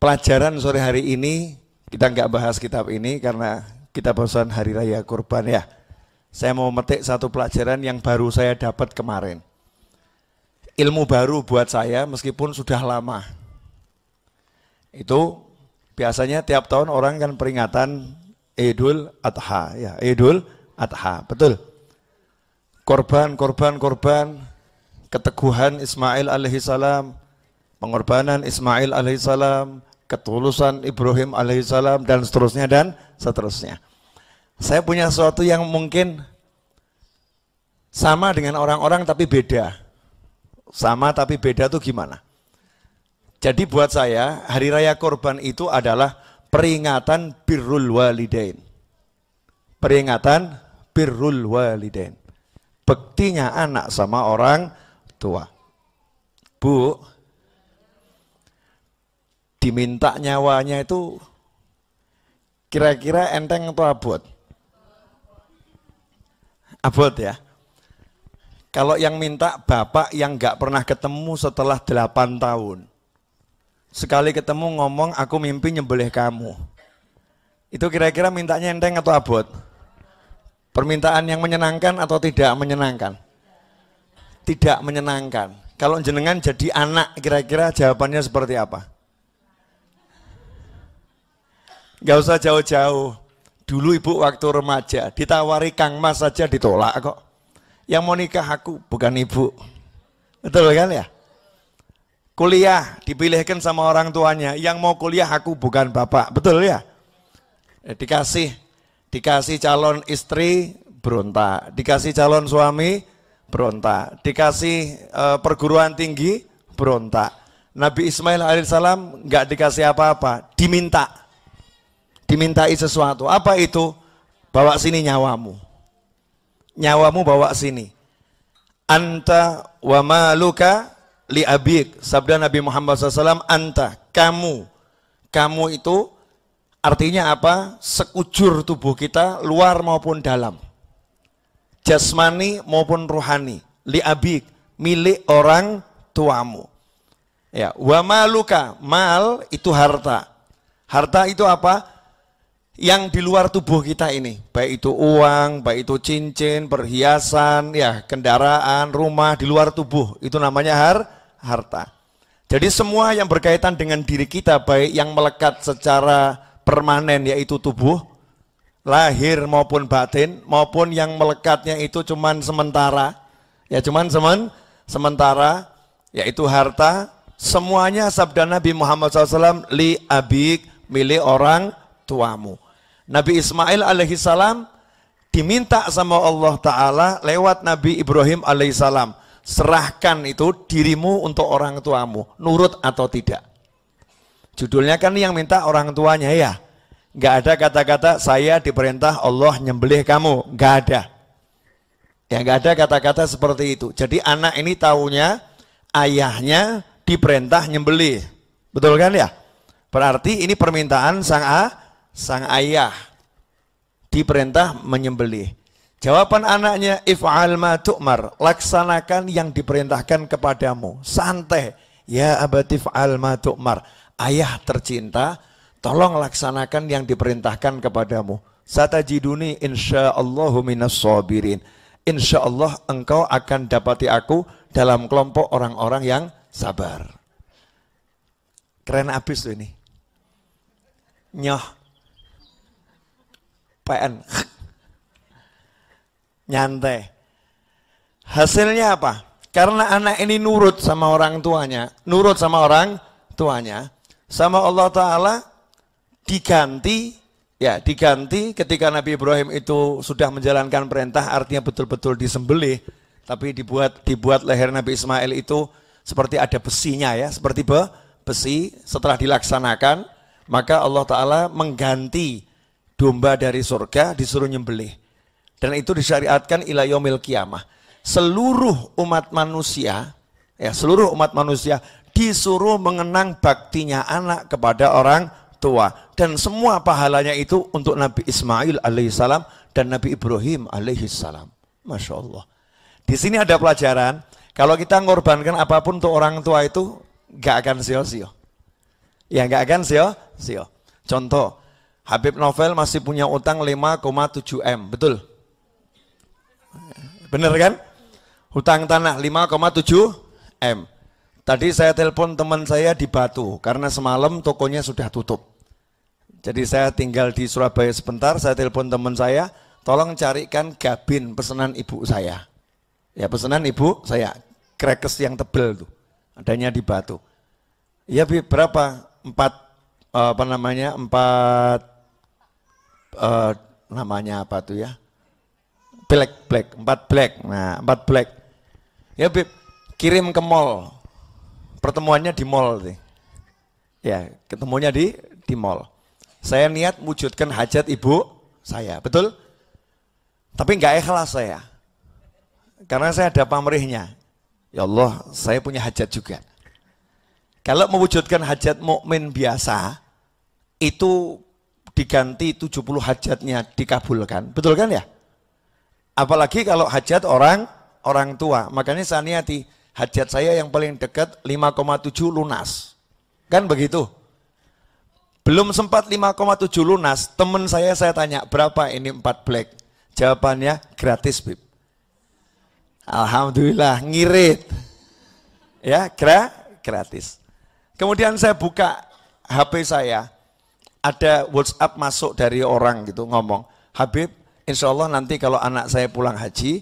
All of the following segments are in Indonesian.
pelajaran sore hari ini, kita nggak bahas kitab ini karena kita bosan Hari Raya Kurban ya. Saya mau metik satu pelajaran yang baru saya dapat kemarin. Ilmu baru buat saya meskipun sudah lama. Itu biasanya tiap tahun orang kan peringatan Idul Adha ya, Idul Adha, betul. Korban, keteguhan Ismail alaihissalam, pengorbanan Ismail alaihissalam, ketulusan Ibrahim alaihissalam, dan seterusnya. Saya punya sesuatu yang mungkin sama dengan orang-orang tapi beda. Sama tapi beda tuh gimana? Jadi buat saya Hari Raya Kurban itu adalah peringatan birrul walidain. Peringatan birrul walidain. Bektinya anak sama orang tua. Bu, diminta nyawanya itu kira-kira enteng atau abot? Abot ya. Kalau yang minta bapak yang nggak pernah ketemu setelah 8 tahun. Sekali ketemu ngomong aku mimpi nyembelih kamu. Itu kira-kira mintanya enteng atau abot? Permintaan yang menyenangkan atau tidak menyenangkan? Tidak menyenangkan. Kalau jenengan jadi anak kira-kira jawabannya seperti apa? Gak usah jauh-jauh. Dulu ibu waktu remaja ditawari Kang Mas saja ditolak kok. Yang mau nikah aku bukan ibu. Betul kan ya? Kuliah dipilihkan sama orang tuanya. Yang mau kuliah aku bukan bapak. Betul ya? Dikasih calon istri berontak. Dikasih calon suami berontak. Dikasih perguruan tinggi berontak. Nabi Ismail alaihissalam nggak dikasih apa-apa. Dimintai sesuatu. Apa itu? Bawa sini nyawamu. Nyawamu bawa sini. Anta wa maluka li abik. Sabda Nabi Muhammad SAW, anta, kamu. Kamu itu artinya apa? Sekujur tubuh kita, luar maupun dalam. Jasmani maupun rohani. Li abik, milik orang tuamu. Ya, wa maluka, mal itu harta. Harta itu apa? Yang di luar tubuh kita ini, baik itu uang, baik itu cincin, perhiasan, ya kendaraan, rumah di luar tubuh, itu namanya harta. Jadi semua yang berkaitan dengan diri kita, baik yang melekat secara permanen yaitu tubuh, lahir maupun batin, maupun yang melekatnya itu cuman sementara, ya cuman sementara, yaitu harta, semuanya sabda Nabi Muhammad SAW, li abik, milik orang tuamu. Nabi Ismail alaihissalam diminta sama Allah Ta'ala lewat Nabi Ibrahim alaihissalam, serahkan itu dirimu untuk orang tuamu, nurut atau tidak. Judulnya kan yang minta orang tuanya ya. Nggak ada kata-kata saya diperintah Allah nyembelih kamu, nggak ada. Ya nggak ada kata-kata seperti itu. Jadi anak ini taunya ayahnya diperintah nyembelih, betul kan ya? Berarti ini permintaan sang ayah diperintah menyembelih. Jawaban anaknya, if'al ma tu'mar, laksanakan yang diperintahkan kepadamu. Santai, ya abati if'al ma tu'mar. Ayah tercinta, tolong laksanakan yang diperintahkan kepadamu. Satajiduni insyaallahu minas sabirin. Insyaallah engkau akan dapati aku dalam kelompok orang-orang yang sabar. Keren abis tuh ini. Nyoh. PN nyantai. Hasilnya apa? Karena anak ini nurut sama orang tuanya, sama Allah Ta'ala diganti ketika Nabi Ibrahim itu sudah menjalankan perintah, artinya betul-betul disembelih, tapi dibuat leher Nabi Ismail itu seperti ada besinya ya, seperti besi. Setelah dilaksanakan, maka Allah Ta'ala mengganti domba dari surga disuruh nyembelih. Dan itu disyariatkan ila yaumil qiyamah. Seluruh umat manusia disuruh mengenang baktinya anak kepada orang tua. Dan semua pahalanya itu untuk Nabi Ismail alaihissalam dan Nabi Ibrahim alaihissalam. Masya Allah. Di sini ada pelajaran, kalau kita mengorbankan apapun untuk orang tua itu gak akan sia-sia. Ya enggak kan sio. Contoh, Habib Novel masih punya utang 5,7 M, betul? Bener kan? Hutang tanah 5,7 M. Tadi saya telepon teman saya di Batu karena semalam tokonya sudah tutup. Jadi saya tinggal di Surabaya sebentar, saya telepon teman saya, tolong carikan gabin pesanan ibu saya. Ya pesanan ibu saya, krekes yang tebel tuh, adanya di Batu. Ya berapa? 4 namanya apa tuh ya? Black, 4 black. Nah, 4 black. Ya Bib, kirim ke mall. Pertemuannya di mall nih. Ya, ketemunya di mall. Saya niat wujudkan hajat ibu saya, betul? Tapi nggak ikhlas saya. Karena saya ada pamrihnya. Ya Allah, saya punya hajat juga. Kalau mewujudkan hajat mukmin biasa, itu diganti 70 hajatnya dikabulkan. Betul kan ya? Apalagi kalau hajat orang tua. Makanya saya niati hajat saya yang paling dekat 5,7 lunas. Kan begitu? Belum sempat 5,7 lunas, teman saya tanya, berapa ini 4 black? Jawabannya gratis, Bib. Alhamdulillah, ngirit. Ya, gratis. Kemudian saya buka HP saya, ada WhatsApp masuk dari orang gitu ngomong, Habib, insya Allah nanti kalau anak saya pulang haji,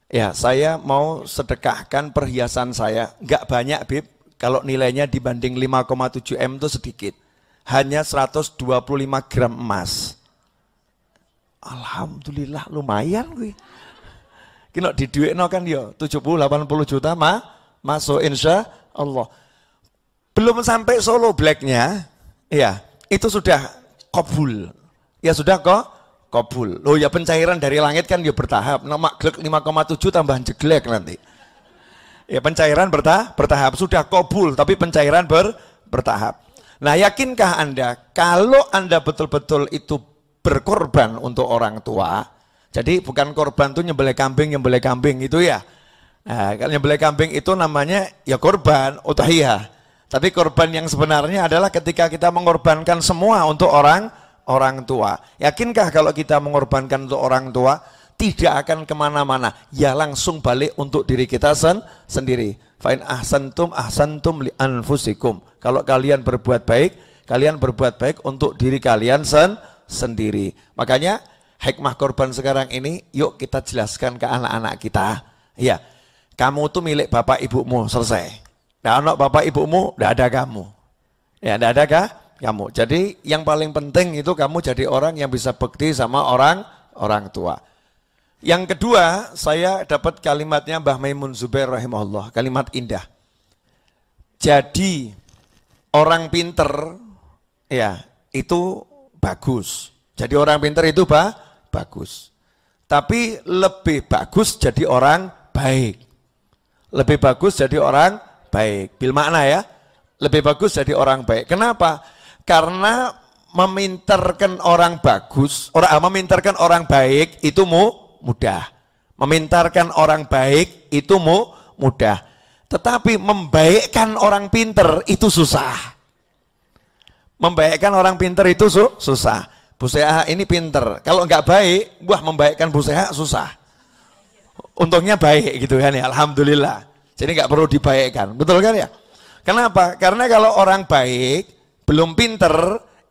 ya saya mau sedekahkan perhiasan saya, nggak banyak Bib, kalau nilainya dibanding 5,7 M itu sedikit, hanya 125 gram emas. Alhamdulillah lumayan gue. Kino di duit no kan yo 70-80 juta masuk insya Allah. Belum sampai Solo blacknya, ya itu sudah kabul. Ya sudah kabul. Loh ya pencairan dari langit kan ya bertahap. Nama glek 5,7 tambahan jeglek nanti. Ya pencairan bertahap. Sudah kabul tapi pencairan bertahap. Nah yakinkah Anda kalau Anda betul-betul itu berkorban untuk orang tua, jadi bukan korban tuh nyembelih kambing itu ya. Nah, kalau nyembelih kambing itu namanya ya korban, udhiyah. Tapi korban yang sebenarnya adalah ketika kita mengorbankan semua untuk orang tua. Yakinkah kalau kita mengorbankan untuk orang tua, tidak akan kemana-mana, ya langsung balik untuk diri kita sendiri. Fa'in ahsantum li anfusikum. Kalau kalian berbuat baik untuk diri kalian sendiri. Makanya hikmah korban sekarang ini, yuk kita jelaskan ke anak-anak kita. Ya, kamu tuh milik bapak ibumu, selesai. Nah, anak bapak ibumu, tidak ada kamu. Ya, tidak ada kamu. Jadi yang paling penting itu kamu jadi orang yang bisa bekti sama orang tua. Yang kedua, saya dapat kalimatnya Mbah Maimun Zubair rahimahullah, kalimat indah. Jadi orang pinter, ya itu bagus. Jadi orang pinter itu bagus. Tapi lebih bagus jadi orang baik. Lebih bagus jadi orang baik. Bil makna ya. Lebih bagus jadi orang baik. Kenapa? Karena memintarkan orang bagus, memintarkan orang baik itu mudah. Memintarkan orang baik itu mudah. Tetapi membaikkan orang pinter itu susah. Membaikkan orang pinter itu susah. Bu Seha ini pinter. Kalau nggak baik, membaikkan Bu Seha susah. Untungnya baik gitu kan ya, alhamdulillah. Jadi nggak perlu dibaikkan, betul kan ya? Kenapa? Karena kalau orang baik belum pinter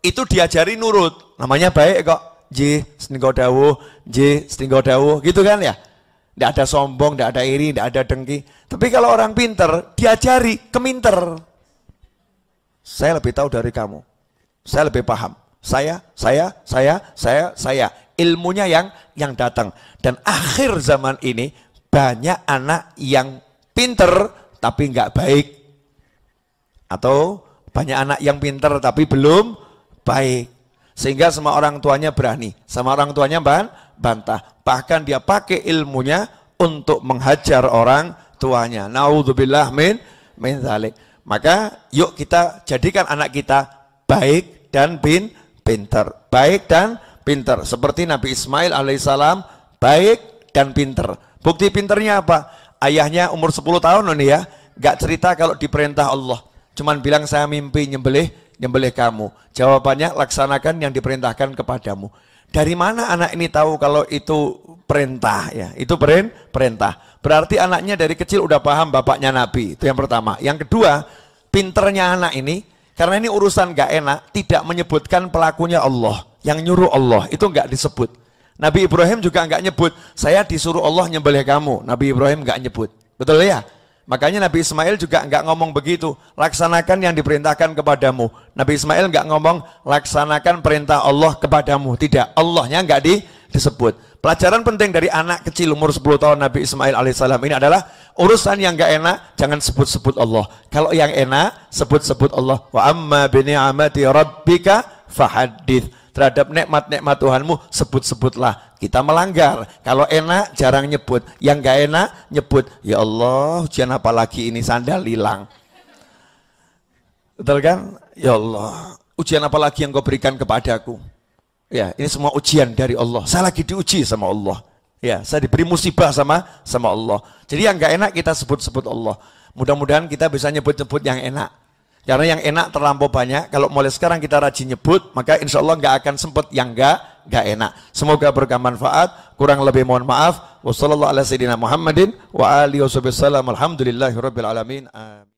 itu diajari nurut. Namanya baik kok. J setinggo dawuh, gitu kan ya? Nggak ada sombong, nggak ada iri, nggak ada dengki. Tapi kalau orang pinter diajari keminter. Saya lebih tahu dari kamu. Saya lebih paham. Saya. Ilmunya yang datang. Dan akhir zaman ini banyak anak yang pinter tapi nggak baik. Atau banyak anak yang pinter tapi belum baik. Sehingga sama orang tuanya berani. Sama orang tuanya bantah. Bahkan dia pakai ilmunya untuk menghajar orang tuanya. Naudzubillah min dzalik. Maka yuk kita jadikan anak kita baik dan pinter. Baik dan pinter. Seperti Nabi Ismail alaihissalam baik dan pinter. Bukti pinternya apa? Ayahnya umur 10 tahun ini ya, gak cerita kalau diperintah Allah. Cuman bilang saya mimpi nyembelih nyembelih kamu. Jawabannya, laksanakan yang diperintahkan kepadamu. Dari mana anak ini tahu kalau itu perintah ya? Itu perintah. Berarti anaknya dari kecil udah paham bapaknya Nabi. Itu yang pertama. Yang kedua, pinternya anak ini, karena ini urusan gak enak, tidak menyebutkan pelakunya Allah. Yang nyuruh Allah, itu gak disebut. Nabi Ibrahim juga gak nyebut, saya disuruh Allah nyembelih kamu. Nabi Ibrahim gak nyebut. Betul ya? Makanya Nabi Ismail juga nggak ngomong begitu, laksanakan yang diperintahkan kepadamu. Nabi Ismail nggak ngomong, laksanakan perintah Allah kepadamu. Tidak, Allahnya nggak disebut. Pelajaran penting dari anak kecil umur 10 tahun Nabi Ismail alaihissalam ini adalah, urusan yang nggak enak, jangan sebut-sebut Allah. Kalau yang enak, sebut-sebut Allah. Wa amma bi ni'mati rabbika fahadith. Terhadap nikmat-nikmat Tuhanmu, sebut-sebutlah. Kita melanggar. Kalau enak, jarang nyebut. Yang gak enak, nyebut. Ya Allah, ujian apa lagi ini, sandal hilang. Betul kan? Ya Allah, ujian apa lagi yang kau berikan kepadaku? Ya, ini semua ujian dari Allah. Saya lagi diuji sama Allah. Ya, saya diberi musibah sama Allah. Jadi yang gak enak kita sebut-sebut Allah. Mudah-mudahan kita bisa nyebut-nyebut yang enak. Karena yang enak terlampau banyak, kalau mulai sekarang kita rajin nyebut, maka insya Allah nggak akan sempat yang nggak enak. Semoga berkah manfaat, kurang lebih mohon maaf. Wassalamualaikum warahmatullahi wabarakatuh. Alhamdulillahirabbil alamin. Amin.